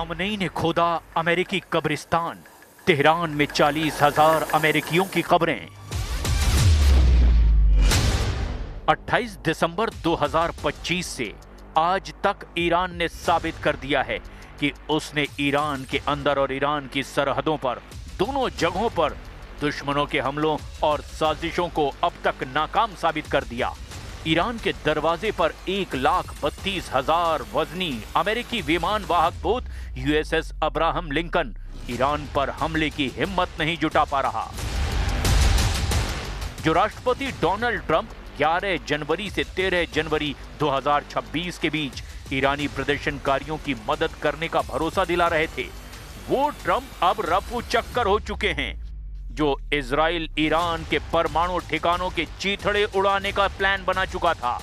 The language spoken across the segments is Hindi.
खामनेई ने खोदा अमेरिकी कब्रिस्तान, तेहरान में 40,000 अमेरिकियों की कब्रें। 28 दिसंबर 2025 से आज तक ईरान ने साबित कर दिया है कि उसने ईरान के अंदर और ईरान की सरहदों पर दोनों जगहों पर दुश्मनों के हमलों और साजिशों को अब तक नाकाम साबित कर दिया। ईरान के दरवाजे पर 1,32,000 वजनी अमेरिकी विमान वाहक पोत यूएसएस अब्राहम लिंकन ईरान पर हमले की हिम्मत नहीं जुटा पा रहा। जो राष्ट्रपति डोनाल्ड ट्रंप 11 जनवरी से 13 जनवरी 2026 के बीच ईरानी प्रदर्शनकारियों की मदद करने का भरोसा दिला रहे थे, वो ट्रंप अब रफू चक्कर हो चुके हैं। जो इजराइल ईरान के परमाणु ठिकानों के चीथड़े उड़ाने का प्लान बना चुका था,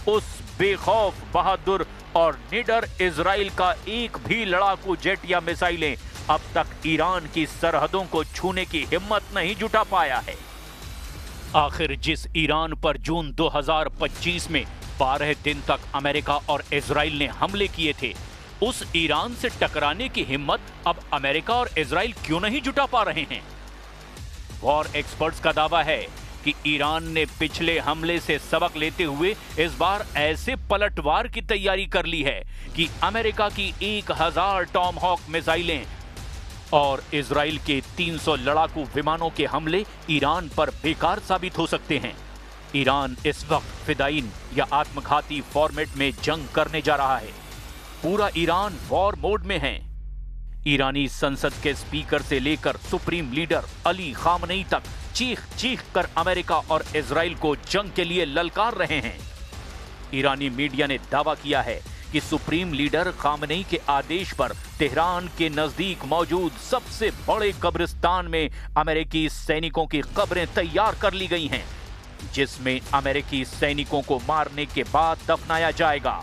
उस बेखौफ, बहादुर और निडर इजराइल का एक भी लड़ाकू जेट या मिसाइलें अब तक ईरान की सरहदों को छूने की हिम्मत नहीं जुटा पाया है। आखिर जिस ईरान पर जून 2025 में 12 दिन तक अमेरिका और इजराइल ने हमले किए थे, उस ईरान से टकराने की हिम्मत अब अमेरिका और इजराइल क्यों नहीं जुटा पा रहे हैं? वॉर एक्सपर्ट्स का दावा है कि ईरान ने पिछले हमले से सबक लेते हुए इस बार ऐसे पलटवार की तैयारी कर ली है कि अमेरिका की 1000 टॉमहॉक मिसाइलें और इजराइल के 300 लड़ाकू विमानों के हमले ईरान पर बेकार साबित हो सकते हैं। ईरान इस वक्त फिदायीन या आत्मघाती फॉर्मेट में जंग करने जा रहा है। पूरा ईरान वॉर मोड में है। ईरानी संसद के स्पीकर से लेकर सुप्रीम लीडर अली खामनेई तक चीख चीख कर अमेरिका और इजराइल को जंग के लिए ललकार रहे हैं। ईरानी मीडिया ने दावा किया है कि सुप्रीम लीडर खामनेई के आदेश पर तेहरान के नजदीक मौजूद सबसे बड़े कब्रिस्तान में अमेरिकी सैनिकों की कब्रें तैयार कर ली गई हैं, जिसमें अमेरिकी सैनिकों को मारने के बाद दफनाया जाएगा।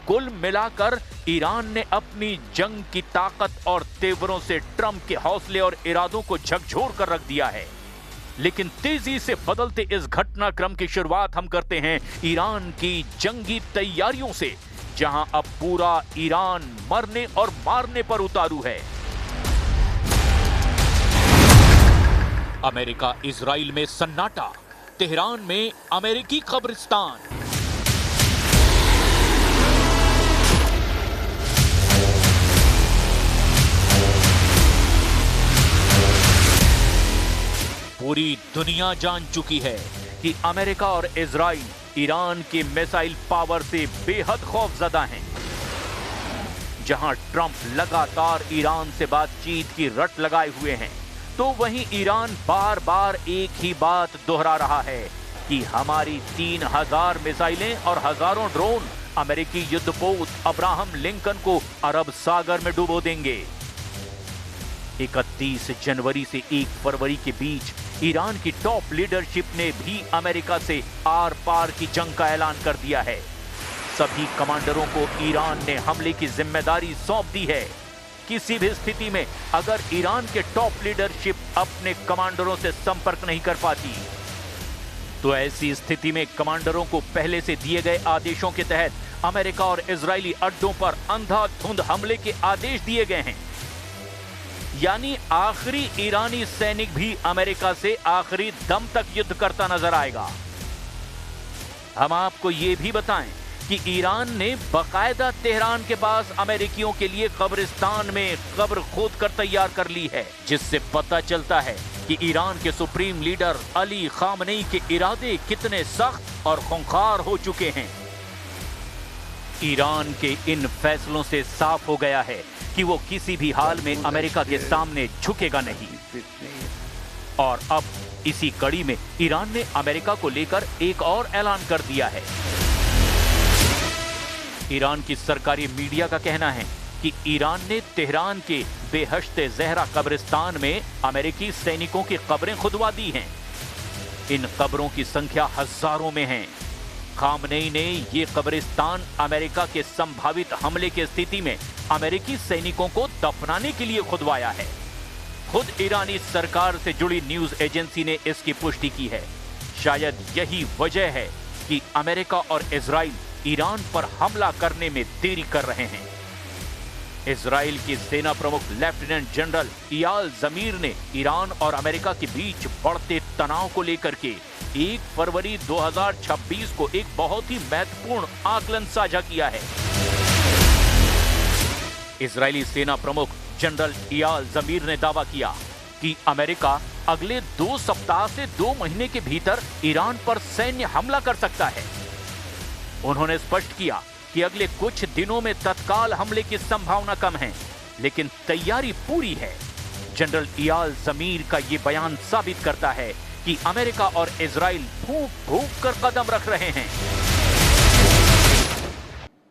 कुल मिलाकर ईरान ने अपनी जंग की ताकत और तेवरों से ट्रंप के हौसले और इरादों को झकझोर कर रख दिया है। लेकिन तेजी से बदलते इस घटनाक्रम की शुरुआत हम करते हैं ईरान की जंगी तैयारियों से, जहां अब पूरा ईरान मरने और मारने पर उतारू है। अमेरिका इजराइल में सन्नाटा, तेहरान में अमेरिकी कब्रिस्तान। पूरी दुनिया जान चुकी है कि अमेरिका और इजराइल ईरान के मिसाइल पावर से बेहद खौफजदा हैं। जहां ट्रंप लगातार ईरान से बातचीत की रट लगाए हुए हैं, तो वहीं ईरान बार बार एक ही बात दोहरा रहा है कि हमारी 3000 मिसाइलें और हजारों ड्रोन अमेरिकी युद्धपोत अब्राहम लिंकन को अरब सागर में डुबो देंगे। 31 जनवरी से 1 फरवरी के बीच ईरान की टॉप लीडरशिप ने भी अमेरिका से आर पार की जंग का ऐलान कर दिया है। सभी कमांडरों को ईरान ने हमले की जिम्मेदारी सौंप दी है। किसी भी स्थिति में अगर ईरान के टॉप लीडरशिप अपने कमांडरों से संपर्क नहीं कर पाती, तो ऐसी स्थिति में कमांडरों को पहले से दिए गए आदेशों के तहत अमेरिका और इजरायली अड्डों पर अंधाधुंध हमले के आदेश दिए गए हैं। यानी आखिरी ईरानी सैनिक भी अमेरिका से आखिरी दम तक युद्ध करता नजर आएगा। हम आपको यह भी बताएं कि ईरान ने बाकायदा तेहरान के पास अमेरिकियों के लिए कब्रिस्तान में कब्र खोद कर तैयार कर ली है, जिससे पता चलता है कि ईरान के सुप्रीम लीडर अली खामनेई के इरादे कितने सख्त और खूंखार हो चुके हैं। ईरान के इन फैसलों से साफ हो गया है कि वो किसी भी हाल में अमेरिका के सामने झुकेगा नहीं। और अब इसी कड़ी में ईरान ने अमेरिका को लेकर एक और ऐलान कर दिया है। ईरान की सरकारी मीडिया का कहना है कि ईरान ने तेहरान के बेहश्ते ज़हरा कब्रिस्तान में अमेरिकी सैनिकों की कब्रें खुदवा दी हैं। इन कब्रों की संख्या हजारों में है। खामनेई ने ये कब्रिस्तान अमेरिका के संभावित हमले की स्थिति में अमेरिकी सैनिकों को दफनाने के लिए खुदवाया है। खुद ईरानी सरकार से जुड़ी न्यूज एजेंसी ने इसकी पुष्टि की है। शायद यही वजह है कि अमेरिका और इजराइल ईरान पर हमला करने में देरी कर रहे हैं। इजराइल के सेना प्रमुख लेफ्टिनेंट जनरल इयाल जमीर ने ईरान और अमेरिका के बीच बढ़ते तनाव को लेकर के 1 फरवरी 2026 को एक बहुत ही महत्वपूर्ण आकलन साझा किया है। इजरायली सेना प्रमुख जनरल इयाल जमीर ने दावा किया कि अमेरिका अगले 2 सप्ताह से 2 महीने के भीतर ईरान पर सैन्य हमला कर सकता है। उन्होंने स्पष्ट किया कि अगले कुछ दिनों में तत्काल हमले की संभावना कम है, लेकिन तैयारी पूरी है। जनरल इयाल जमीर का ये बयान साबित करता है कि अमेरिका और इजराइल फूंक फूंक कर कदम रख रहे हैं।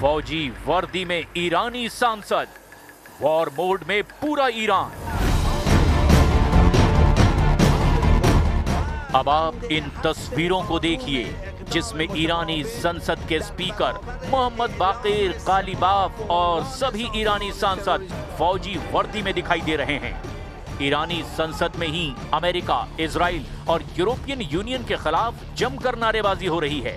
फौजी वर्दी में ईरानी सांसद, वॉर मोड में पूरा ईरान। अब आप इन तस्वीरों को देखिए जिसमें ईरानी संसद के स्पीकर मोहम्मद बाकिर कालीबाफ और सभी ईरानी सांसद फौजी वर्दी में दिखाई दे रहे हैं। ईरानी संसद में ही अमेरिका, इजराइल और यूरोपियन यूनियन के खिलाफ जमकर नारेबाजी हो रही है।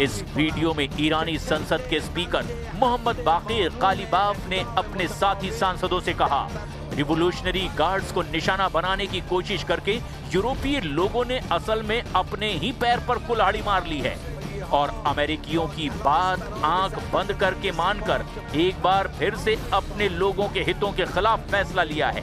इस वीडियो में ईरानी संसद के स्पीकर मोहम्मद बाकिर कालीबाफ ने अपने साथी सांसदों से कहा, रिवोल्यूशनरी गार्ड्स को निशाना बनाने की कोशिश करके यूरोपीय लोगों ने असल में अपने ही पैर पर कुल्हाड़ी मार ली है और अमेरिकियों की बात आंख बंद करके मानकर एक बार फिर से अपने लोगों के हितों के खिलाफ फैसला लिया है।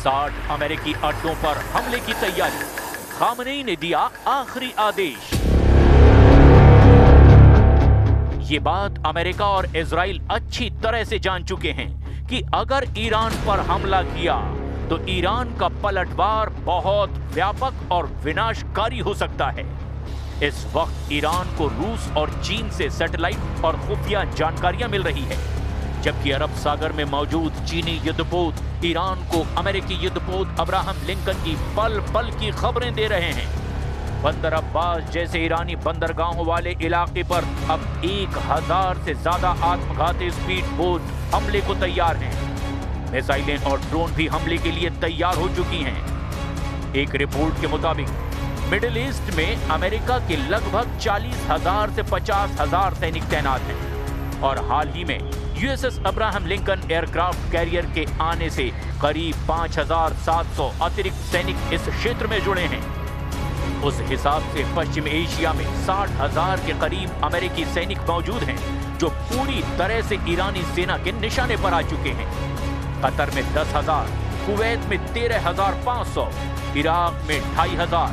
साठ अमेरिकी अड्डों पर हमले की तैयारी, खामनेई ने दिया आखिरी आदेश। ये बात अमेरिका और इजराइल अच्छी तरह से जान चुके हैं कि अगर ईरान पर हमला किया तो ईरान का पलटवार बहुत व्यापक और विनाशकारी हो सकता है। इस वक्त ईरान को रूस और चीन से सैटेलाइट और खुफिया जानकारियां मिल रही है, जबकि अरब सागर में मौजूद चीनी युद्धपोत ईरान को अमेरिकी युद्धपोत अब्राहम लिंकन की पल पल की खबरें दे रहे हैं। बंदर अब्बास जैसे ईरानी बंदरगाहों वाले इलाके पर अब 1000 से ज्यादा आत्मघाती स्पीड बोट हमले को तैयार हैं। मिसाइलें और ड्रोन भी हमले के लिए तैयार हो चुकी हैं। एक रिपोर्ट के मुताबिक मिडिल ईस्ट में अमेरिका के लगभग 40,000 से 50,000 सैनिक तैनात हैं और हाल ही में USS Abraham Lincoln aircraft carrier के आने से करीब 5,700 अतिरिक्त सैनिक इस क्षेत्र में जुड़े हैं। उस हिसाब से पश्चिम एशिया में 60,000 के करीब अमेरिकी सैनिक मौजूद हैं जो पूरी तरह से ईरानी सेना के निशाने पर आ चुके हैं। कतर में 10,000, कुवैत में 13,500, इराक में 2,500,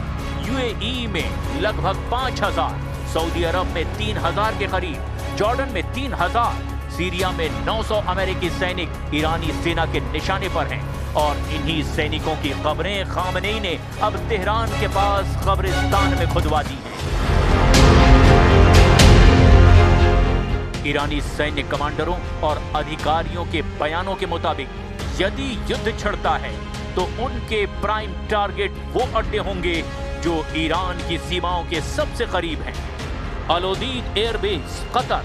यूएई में लगभग 5,000, सऊदी अरब में 3,000 के करीब, जॉर्डन में 3,000, सीरिया में 900 अमेरिकी सैनिक ईरानी सेना के निशाने पर हैं और इन्हीं सैनिकों की कब्रें खामनेई ने अब तेहरान के पास कब्रिस्तान में खुदवा दी हैं। ईरानी सैन्य कमांडरों और अधिकारियों के बयानों के मुताबिक यदि युद्ध छिड़ता है तो उनके प्राइम टारगेट वो अड्डे होंगे जो ईरान की सीमाओं के सबसे करीब हैं। अल-उदीद एयरबेस कतर,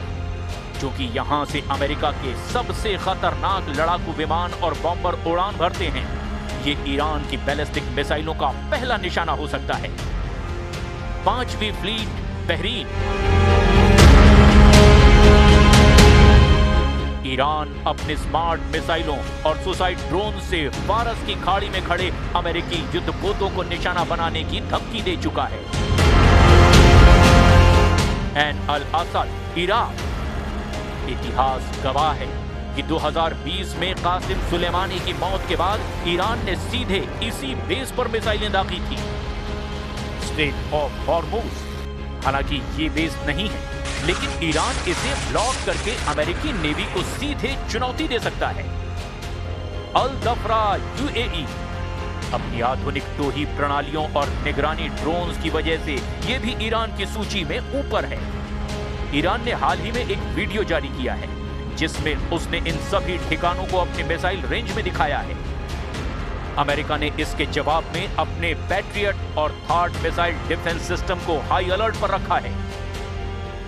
जो कि यहां से अमेरिका के सबसे खतरनाक लड़ाकू विमान और बॉम्बर उड़ान भरते हैं, ये ईरान की बैलिस्टिक मिसाइलों का पहला निशाना हो सकता है। 5वीं फ्लीट बहरीन, ईरान अपने स्मार्ट मिसाइलों और सुसाइड ड्रोन से फारस की खाड़ी में खड़े अमेरिकी युद्धपोतों को निशाना बनाने की धमकी दे चुका है। ऐन अल असद, इराक, इतिहास गवाह है कि 2020 में कासिम सुलेमानी की मौत के बाद ईरान ने सीधे इसी बेस पर मिसाइलें दागी थी। स्ट्रेट ऑफ हॉर्मुज, हालांकि ये बेस नहीं है, लेकिन ईरान इसे ब्लॉक करके अमेरिकी नेवी को सीधे चुनौती दे सकता है। अल दफरा यूएई। अपनी आधुनिक टोही प्रणालियों और निगरानी ड्रोन्स की वजह से यह भी ईरान की सूची में ऊपर है। ईरान ने हाल ही में एक वीडियो जारी किया है जिसमें उसने इन सभी ठिकानों को अपने मिसाइल रेंज में दिखाया है। अमेरिका ने इसके जवाब में अपने पैट्रियट और थार्ड मिसाइल डिफेंस सिस्टम को हाई अलर्ट पर रखा है।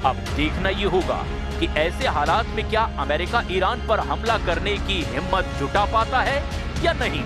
अब देखना यह होगा कि ऐसे हालात में क्या अमेरिका ईरान पर हमला करने की हिम्मत जुटा पाता है या नहीं।